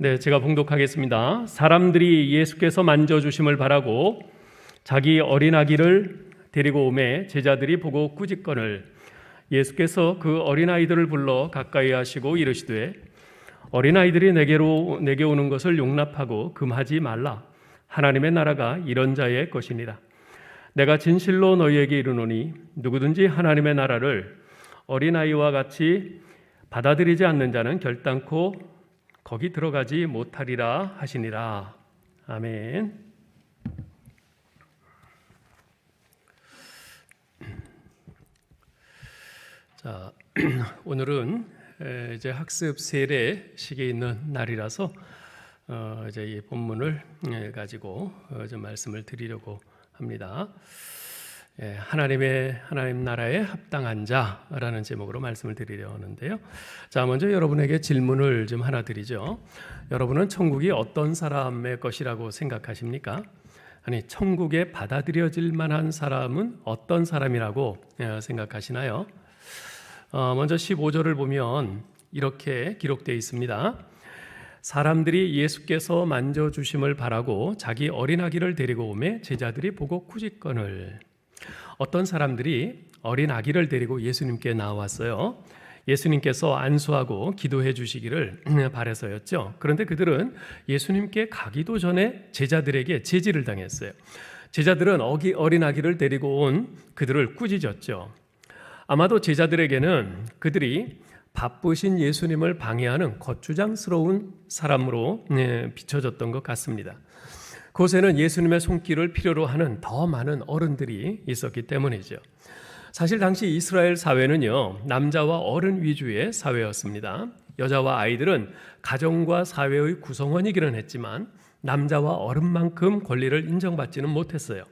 네, 제가 봉독하겠습니다. 사람들이 예수께서 만져주심을 바라고 자기 어린 아기를 데리고 오매 제자들이 보고 꾸짖거늘 예수께서 그 어린아이들을 불러 가까이 하시고 이르시되 어린아이들이 내게 오는 것을 용납하고 금하지 말라. 하나님의 나라가 이런 자의 것이니라. 내가 진실로 너희에게 이르노니 누구든지 하나님의 나라를 어린아이와 같이 받아들이지 않는 자는 결단코 거기 들어가지 못하리라 하시니라. 아멘. 자, 오늘은 이제 학습 세례식에 있는 날이라서 이제 이 본문을 가지고 좀 말씀을 드리려고 합니다. 하나님 나라에 합당한 자라는 제목으로 말씀을 드리려 하는데요. 자, 먼저 여러분에게 질문을 좀 하나 드리죠. 여러분은 천국이 어떤 사람의 것이라고 생각하십니까? 아니, 천국에 받아들여질 만한 사람은 어떤 사람이라고 생각하시나요? 먼저 15절을 보면 이렇게 기록되어 있습니다. 사람들이 예수께서 만져주심을 바라고 자기 어린 아기를 데리고 오매 제자들이 보고 꾸짖거늘. 어떤 사람들이 어린 아기를 데리고 예수님께 나왔어요. 예수님께서 안수하고 기도해 주시기를 바라서였죠. 그런데 그들은 예수님께 가기도 전에 제자들에게 제지를 당했어요. 제자들은 어린 아기를 데리고 온 그들을 꾸짖었죠. 아마도 제자들에게는 그들이 바쁘신 예수님을 방해하는 거추장스러운 사람으로 비춰졌던 것 같습니다. 그곳에는 예수님의 손길을 필요로 하는 더 많은 어른들이 있었기 때문이죠. 사실 당시 이스라엘 사회는요, 남자와 어른 위주의 사회였습니다. 여자와 아이들은 가정과 사회의 구성원이기는 했지만 남자와 어른만큼 권리를 인정받지는 못했어요.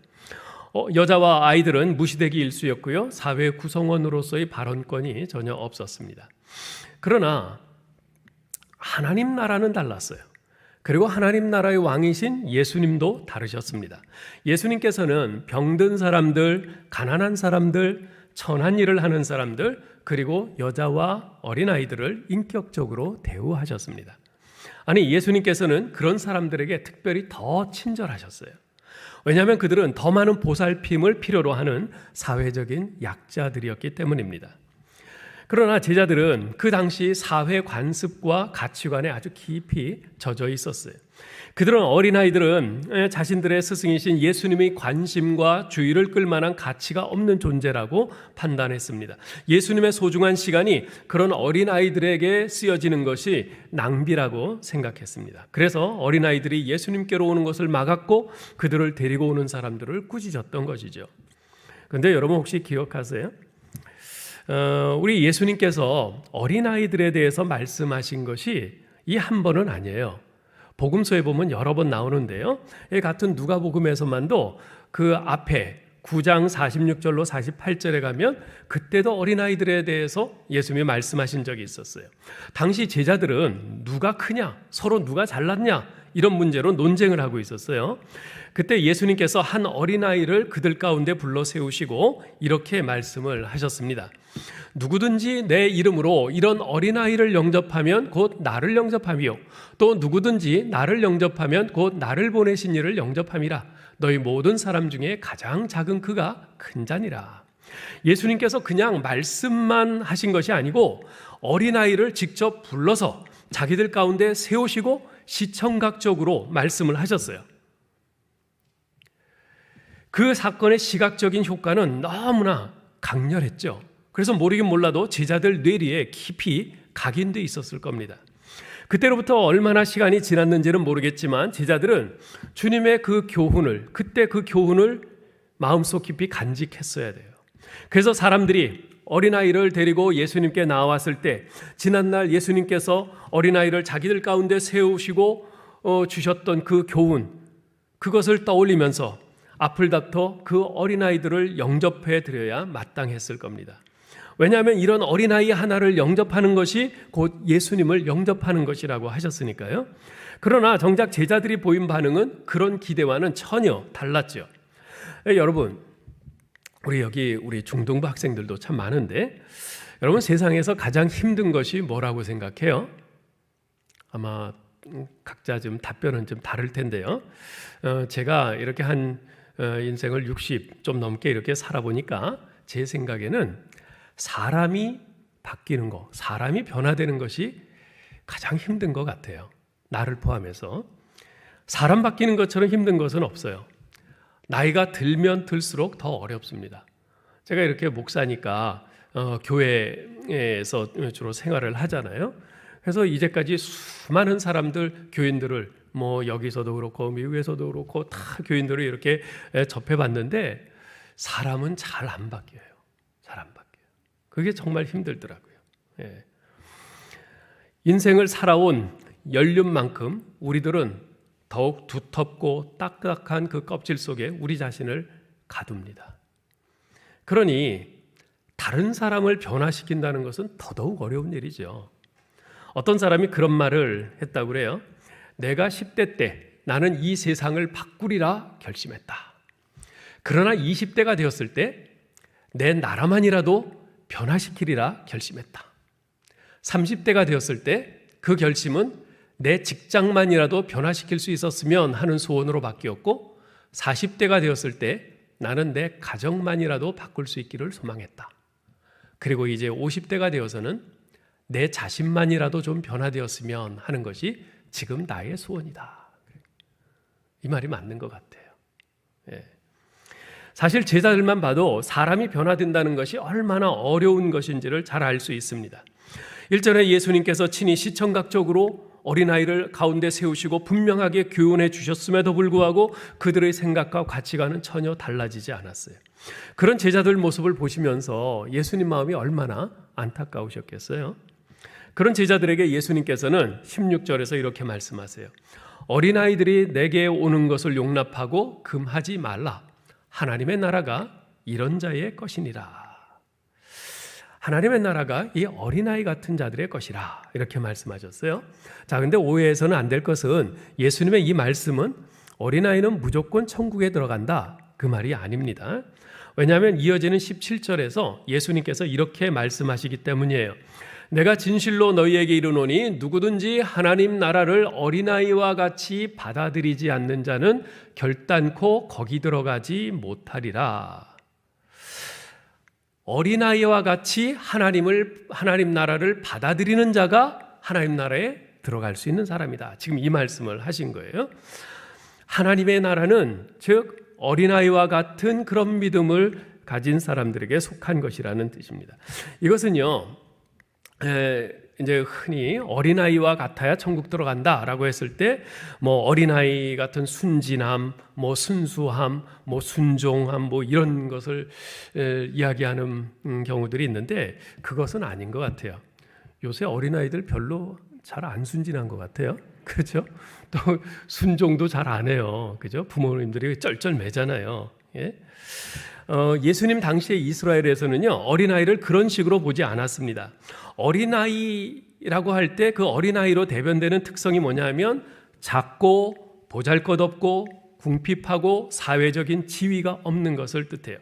여자와 아이들은 무시되기 일쑤였고요, 사회 구성원으로서의 발언권이 전혀 없었습니다. 그러나 하나님 나라는 달랐어요. 그리고 하나님 나라의 왕이신 예수님도 다르셨습니다. 예수님께서는 병든 사람들, 가난한 사람들, 천한 일을 하는 사람들, 그리고 여자와 어린아이들을 인격적으로 대우하셨습니다. 아니, 예수님께서는 그런 사람들에게 특별히 더 친절하셨어요. 왜냐하면 그들은 더 많은 보살핌을 필요로 하는 사회적인 약자들이었기 때문입니다. 그러나 제자들은 그 당시 사회 관습과 가치관에 아주 깊이 젖어 있었어요. 그들은 어린아이들은 자신들의 스승이신 예수님의 관심과 주의를 끌만한 가치가 없는 존재라고 판단했습니다. 예수님의 소중한 시간이 그런 어린아이들에게 쓰여지는 것이 낭비라고 생각했습니다. 그래서 어린아이들이 예수님께로 오는 것을 막았고 그들을 데리고 오는 사람들을 꾸짖었던 것이죠. 그런데 여러분 혹시 기억하세요? 우리 예수님께서 어린아이들에 대해서 말씀하신 것이 이 한 번은 아니에요. 복음서에 보면 여러 번 나오는데요. 같은 누가복음에서만도 그 앞에 9장 46절로 48절에 가면 그때도 어린아이들에 대해서 예수님이 말씀하신 적이 있었어요. 당시 제자들은 누가 크냐, 서로 누가 잘났냐 이런 문제로 논쟁을 하고 있었어요. 그때 예수님께서 한 어린아이를 그들 가운데 불러 세우시고 이렇게 말씀을 하셨습니다. 누구든지 내 이름으로 이런 어린아이를 영접하면 곧 나를 영접함이요, 또 누구든지 나를 영접하면 곧 나를 보내신 이를 영접함이라. 너희 모든 사람 중에 가장 작은 그가 큰 자니라. 예수님께서 그냥 말씀만 하신 것이 아니고 어린아이를 직접 불러서 자기들 가운데 세우시고 시청각적으로 말씀을 하셨어요. 그 사건의 시각적인 효과는 너무나 강렬했죠. 그래서 모르긴 몰라도 제자들 뇌리에 깊이 각인돼 있었을 겁니다. 그때로부터 얼마나 시간이 지났는지는 모르겠지만 제자들은 주님의 그 교훈을, 그때 그 교훈을 마음속 깊이 간직했어야 돼요. 그래서 사람들이 어린아이를 데리고 예수님께 나왔을 때 지난날 예수님께서 어린아이를 자기들 가운데 세우시고 주셨던 그 교훈, 그것을 떠올리면서 앞을 닥터 그 어린아이들을 영접해 드려야 마땅했을 겁니다. 왜냐하면 이런 어린아이 하나를 영접하는 것이 곧 예수님을 영접하는 것이라고 하셨으니까요. 그러나 정작 제자들이 보인 반응은 그런 기대와는 전혀 달랐죠. 여러분, 우리 중등부 학생들도 참 많은데 여러분, 세상에서 가장 힘든 것이 뭐라고 생각해요? 아마 각자 좀 답변은 좀 다를 텐데요. 제가 이렇게 인생을 60 좀 넘게 이렇게 살아보니까 제 생각에는 사람이 바뀌는 거, 사람이 변화되는 것이 가장 힘든 것 같아요. 나를 포함해서. 사람 바뀌는 것처럼 힘든 것은 없어요. 나이가 들면 들수록 더 어렵습니다. 제가 이렇게 목사니까 교회에서 주로 생활을 하잖아요. 그래서 이제까지 수많은 사람들, 교인들을 여기서도 그렇고 미국에서도 그렇고 다 교인들을 이렇게 접해봤는데 사람은 잘 안 바뀌어요. 잘 안 바뀌어요. 그게 정말 힘들더라고요. 예. 인생을 살아온 연륜만큼 우리들은 더욱 두텁고 딱딱한 그 껍질 속에 우리 자신을 가둡니다. 그러니 다른 사람을 변화시킨다는 것은 더더욱 어려운 일이죠. 어떤 사람이 그런 말을 했다고 그래요. 내가 10대 때 나는 이 세상을 바꾸리라 결심했다. 그러나 20대가 되었을 때 내 나라만이라도 변화시키리라 결심했다. 30대가 되었을 때 그 결심은 내 직장만이라도 변화시킬 수 있었으면 하는 소원으로 바뀌었고 40대가 되었을 때 나는 내 가정만이라도 바꿀 수 있기를 소망했다. 그리고 이제 50대가 되어서는 내 자신만이라도 좀 변화되었으면 하는 것이 지금 나의 소원이다. 이 말이 맞는 것 같아요. 예. 사실 제자들만 봐도 사람이 변화된다는 것이 얼마나 어려운 것인지를 잘 알 수 있습니다. 일전에 예수님께서 친히 시청각적으로 어린아이를 가운데 세우시고 분명하게 교훈해 주셨음에도 불구하고 그들의 생각과 가치관은 전혀 달라지지 않았어요. 그런 제자들 모습을 보시면서 예수님 마음이 얼마나 안타까우셨겠어요. 그런 제자들에게 예수님께서는 16절에서 이렇게 말씀하세요. 어린아이들이 내게 오는 것을 용납하고 금하지 말라. 하나님의 나라가 이런 자의 것이니라. 하나님의 나라가 이 어린아이 같은 자들의 것이라 이렇게 말씀하셨어요. 자, 근데 오해해서는 안 될 것은 예수님의 이 말씀은 어린아이는 무조건 천국에 들어간다 그 말이 아닙니다. 왜냐하면 이어지는 17절에서 예수님께서 이렇게 말씀하시기 때문이에요. 내가 진실로 너희에게 이르노니 누구든지 하나님 나라를 어린아이와 같이 받아들이지 않는 자는 결단코 거기 들어가지 못하리라. 어린아이와 같이 하나님 나라를 받아들이는 자가 하나님 나라에 들어갈 수 있는 사람이다. 지금 이 말씀을 하신 거예요. 하나님의 나라는 즉 어린아이와 같은 그런 믿음을 가진 사람들에게 속한 것이라는 뜻입니다. 이것은요, 이제 흔히 어린아이와 같아야 천국 들어간다라고 했을 때 어린아이 같은 순진함, 순수함, 순종함 이런 것을 이야기하는 경우들이 있는데 그것은 아닌 것 같아요. 요새 어린아이들 별로 잘 안 순진한 것 같아요. 그렇죠? 또 순종도 잘 안 해요. 그죠? 부모님들이 쩔쩔매잖아요. 예? 예수님 당시에 이스라엘에서는요, 어린아이를 그런 식으로 보지 않았습니다. 어린아이라고 할 때 그 어린아이로 대변되는 특성이 뭐냐면 작고 보잘것없고 궁핍하고 사회적인 지위가 없는 것을 뜻해요.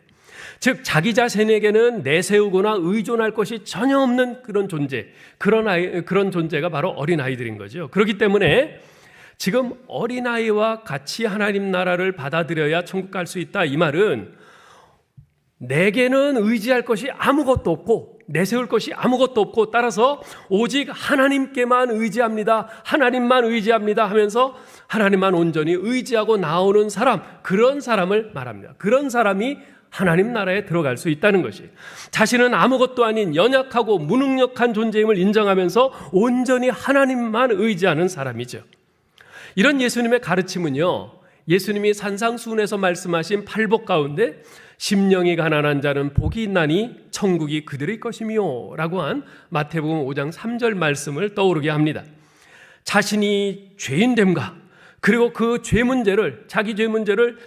즉 자기 자신에게는 내세우거나 의존할 것이 전혀 없는 그런 존재, 그런 존재가 바로 어린아이들인 거죠. 그렇기 때문에 지금 어린아이와 같이 하나님 나라를 받아들여야 천국 갈 수 있다 이 말은 내게는 의지할 것이 아무것도 없고 내세울 것이 아무것도 없고 따라서 오직 하나님께만 의지합니다. 하나님만 의지합니다 하면서 하나님만 온전히 의지하고 나오는 사람, 그런 사람을 말합니다. 그런 사람이 하나님 나라에 들어갈 수 있다는 것이, 자신은 아무것도 아닌 연약하고 무능력한 존재임을 인정하면서 온전히 하나님만 의지하는 사람이죠. 이런 예수님의 가르침은요, 예수님이 산상수훈에서 말씀하신 팔복 가운데 심령이 가난한 자는 복이 있나니 천국이 그들의 것이며 라고 한 마태복음 5장 3절 말씀을 떠오르게 합니다. 자신이 죄인됨과 그리고 그 죄 문제를, 자기 죄 문제를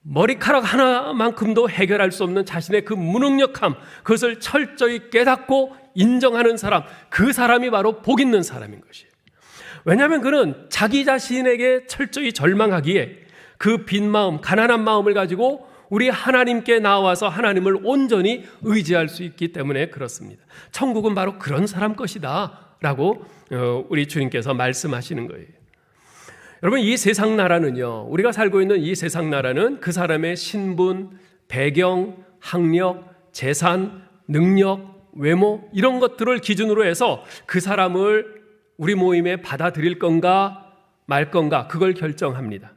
머리카락 하나만큼도 해결할 수 없는 자신의 그 무능력함, 그것을 철저히 깨닫고 인정하는 사람, 그 사람이 바로 복 있는 사람인 것이에요. 왜냐하면 그는 자기 자신에게 철저히 절망하기에 그 빈 마음, 가난한 마음을 가지고 우리 하나님께 나와서 하나님을 온전히 의지할 수 있기 때문에 그렇습니다. 천국은 바로 그런 사람 것이다 라고 우리 주님께서 말씀하시는 거예요. 여러분, 이 세상 나라는요, 우리가 살고 있는 이 세상 나라는 그 사람의 신분, 배경, 학력, 재산, 능력, 외모 이런 것들을 기준으로 해서 그 사람을 우리 모임에 받아들일 건가 말 건가 그걸 결정합니다.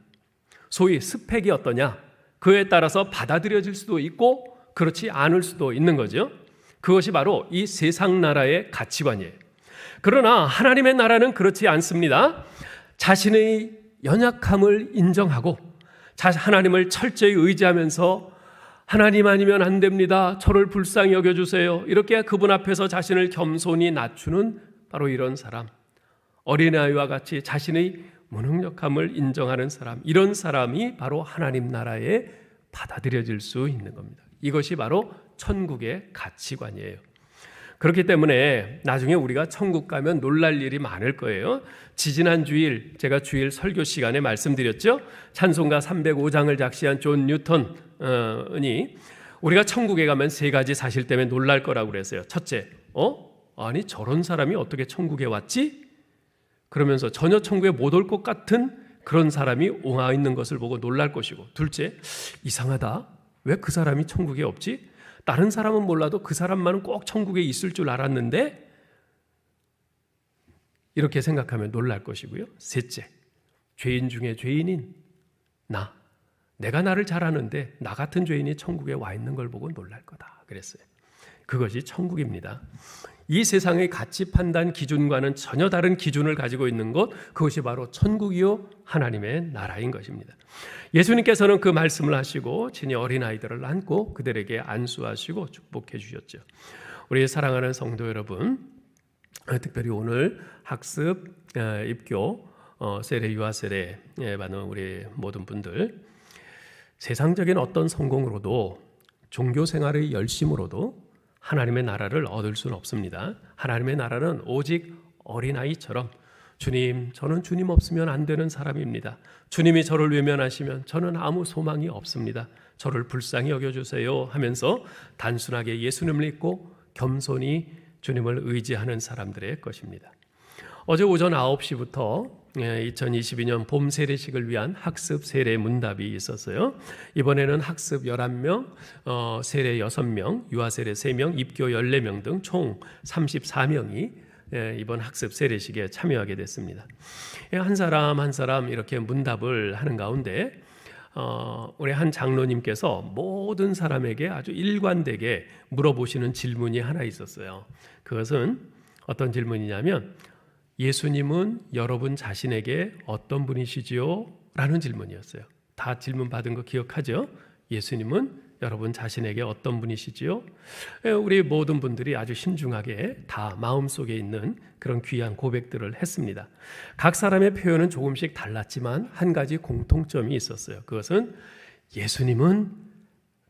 소위 스펙이 어떠냐, 그에 따라서 받아들여질 수도 있고 그렇지 않을 수도 있는 거죠. 그것이 바로 이 세상 나라의 가치관이에요. 그러나 하나님의 나라는 그렇지 않습니다. 자신의 연약함을 인정하고 하나님을 철저히 의지하면서 하나님 아니면 안 됩니다, 저를 불쌍히 여겨주세요, 이렇게 그분 앞에서 자신을 겸손히 낮추는 바로 이런 사람, 어린아이와 같이 자신의 무능력함을 인정하는 사람, 이런 사람이 바로 하나님 나라에 받아들여질 수 있는 겁니다. 이것이 바로 천국의 가치관이에요. 그렇기 때문에 나중에 우리가 천국 가면 놀랄 일이 많을 거예요. 지지난 주일 제가 주일 설교 시간에 말씀드렸죠. 찬송가 305장을 작시한 존 뉴턴이 우리가 천국에 가면 세 가지 사실 때문에 놀랄 거라고 그랬어요. 첫째, 아니 저런 사람이 어떻게 천국에 왔지? 그러면서 전혀 천국에 못 올 것 같은 그런 사람이 와 있는 것을 보고 놀랄 것이고, 둘째, 이상하다, 왜 그 사람이 천국에 없지? 다른 사람은 몰라도 그 사람만은 꼭 천국에 있을 줄 알았는데, 이렇게 생각하면 놀랄 것이고요. 셋째, 죄인 중에 죄인인 내가 나를 잘 아는데 나 같은 죄인이 천국에 와 있는 걸 보고 놀랄 거다 그랬어요. 그것이 천국입니다. 이 세상의 가치 판단 기준과는 전혀 다른 기준을 가지고 있는 것, 그것이 바로 천국이요 하나님의 나라인 것입니다. 예수님께서는 그 말씀을 하시고 친히 어린아이들을 안고 그들에게 안수하시고 축복해 주셨죠. 우리 사랑하는 성도 여러분, 특별히 오늘 학습, 입교, 세례, 유아 세례 받는 우리 모든 분들, 세상적인 어떤 성공으로도 종교 생활의 열심으로도 하나님의 나라를 얻을 수는 없습니다. 하나님의 나라는 오직 어린아이처럼, 주님, 저는 주님 없으면 안 되는 사람입니다, 주님이 저를 외면하시면 저는 아무 소망이 없습니다, 저를 불쌍히 여겨주세요 하면서 단순하게 예수님을 믿고 겸손히 주님을 의지하는 사람들의 것입니다. 어제 오전 9시부터 2022년 봄 세례식을 위한 학습 세례 문답이 있었어요. 이번에는 학습 11명, 세례 6명, 유아 세례 3명, 입교 14명 등 총 34명이 이번 학습 세례식에 참여하게 됐습니다. 한 사람 한 사람 이렇게 문답을 하는 가운데 우리 한 장로님께서 모든 사람에게 아주 일관되게 물어보시는 질문이 하나 있었어요. 그것은 어떤 질문이냐면, 예수님은 여러분 자신에게 어떤 분이시지요? 라는 질문이었어요. 다 질문 받은 거 기억하죠? 예수님은 여러분 자신에게 어떤 분이시지요? 우리 모든 분들이 아주 신중하게 다 마음속에 있는 그런 귀한 고백들을 했습니다. 각 사람의 표현은 조금씩 달랐지만 한 가지 공통점이 있었어요. 그것은 예수님은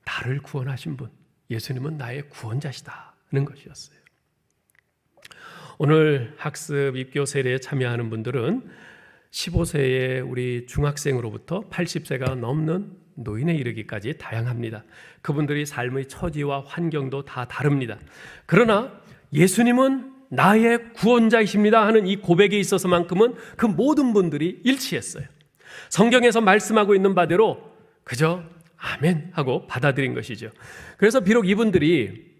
나를 구원하신 분, 예수님은 나의 구원자시다는 것이었어요. 오늘 학습 입교 세례에 참여하는 분들은 15세의 우리 중학생으로부터 80세가 넘는 노인에 이르기까지 다양합니다. 그분들이 삶의 처지와 환경도 다 다릅니다. 그러나 예수님은 나의 구원자이십니다 하는 이 고백에 있어서만큼은 그 모든 분들이 일치했어요. 성경에서 말씀하고 있는 바대로 그저 아멘 하고 받아들인 것이죠. 그래서 비록 이분들이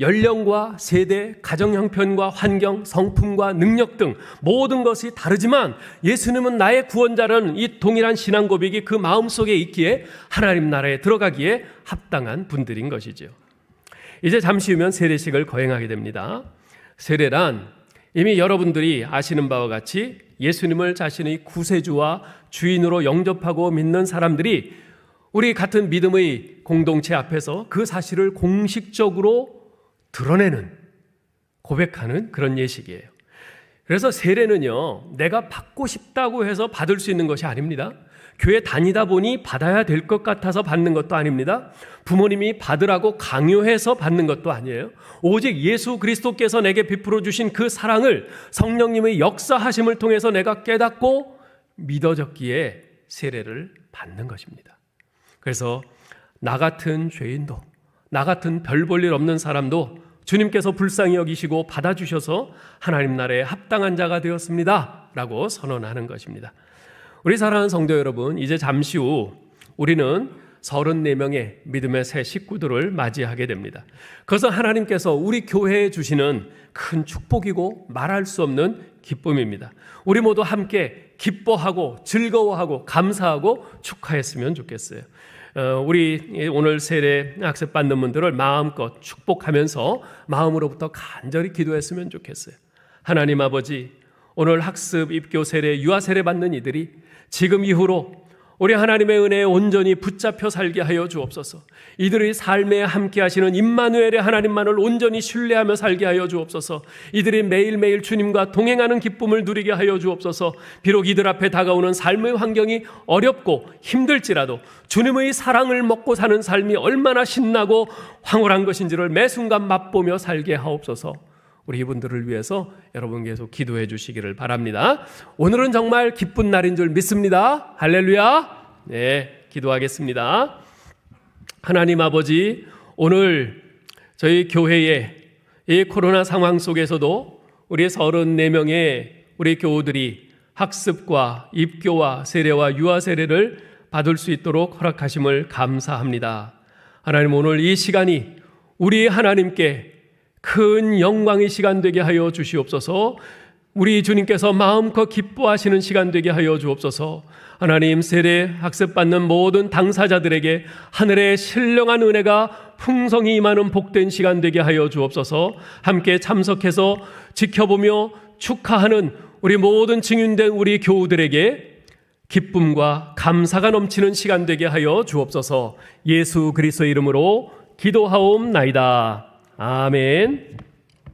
연령과 세대, 가정 형편과 환경, 성품과 능력 등 모든 것이 다르지만 예수님은 나의 구원자라는 이 동일한 신앙 고백이 그 마음속에 있기에 하나님 나라에 들어가기에 합당한 분들인 것이죠. 이제 잠시 후면 세례식을 거행하게 됩니다. 세례란 이미 여러분들이 아시는 바와 같이 예수님을 자신의 구세주와 주인으로 영접하고 믿는 사람들이 우리 같은 믿음의 공동체 앞에서 그 사실을 공식적으로 드러내는, 고백하는 그런 예식이에요. 그래서 세례는요, 내가 받고 싶다고 해서 받을 수 있는 것이 아닙니다. 교회 다니다 보니 받아야 될 것 같아서 받는 것도 아닙니다. 부모님이 받으라고 강요해서 받는 것도 아니에요. 오직 예수 그리스도께서 내게 베풀어 주신 그 사랑을 성령님의 역사하심을 통해서 내가 깨닫고 믿어졌기에 세례를 받는 것입니다. 그래서 나 같은 죄인도, 나 같은 별 볼 일 없는 사람도 주님께서 불쌍히 여기시고 받아주셔서 하나님 나라에 합당한 자가 되었습니다 라고 선언하는 것입니다. 우리 사랑하는 성도 여러분, 이제 잠시 후 우리는 34명의 믿음의 새 식구들을 맞이하게 됩니다. 그것은 하나님께서 우리 교회에 주시는 큰 축복이고 말할 수 없는 기쁨입니다. 우리 모두 함께 기뻐하고 즐거워하고 감사하고 축하했으면 좋겠어요. 우리 오늘 세례 학습 받는 분들을 마음껏 축복하면서 마음으로부터 간절히 기도했으면 좋겠어요. 하나님 아버지, 오늘 학습, 입교 세례, 유아 세례 받는 이들이 지금 이후로 우리 하나님의 은혜에 온전히 붙잡혀 살게 하여 주옵소서. 이들의 삶에 함께 하시는 임마누엘의 하나님만을 온전히 신뢰하며 살게 하여 주옵소서. 이들이 매일매일 주님과 동행하는 기쁨을 누리게 하여 주옵소서. 비록 이들 앞에 다가오는 삶의 환경이 어렵고 힘들지라도 주님의 사랑을 먹고 사는 삶이 얼마나 신나고 황홀한 것인지를 매 순간 맛보며 살게 하옵소서. 우리 이분들을 위해서 여러분 계속 기도해 주시기를 바랍니다. 오늘은 정말 기쁜 날인 줄 믿습니다. 할렐루야. 네, 기도하겠습니다. 하나님 아버지, 오늘 저희 교회의 이 코로나 상황 속에서도 우리 34명의 우리 교우들이 학습과 입교와 세례와 유아 세례를 받을 수 있도록 허락하심을 감사합니다. 하나님, 오늘 이 시간이 우리 하나님께 큰 영광의 시간 되게 하여 주시옵소서. 우리 주님께서 마음껏 기뻐하시는 시간 되게 하여 주옵소서. 하나님, 세례 학습받는 모든 당사자들에게 하늘의 신령한 은혜가 풍성히 임하는 복된 시간 되게 하여 주옵소서. 함께 참석해서 지켜보며 축하하는 우리 모든 증인된 우리 교우들에게 기쁨과 감사가 넘치는 시간 되게 하여 주옵소서. 예수 그리스도의 이름으로 기도하옵나이다. 아멘.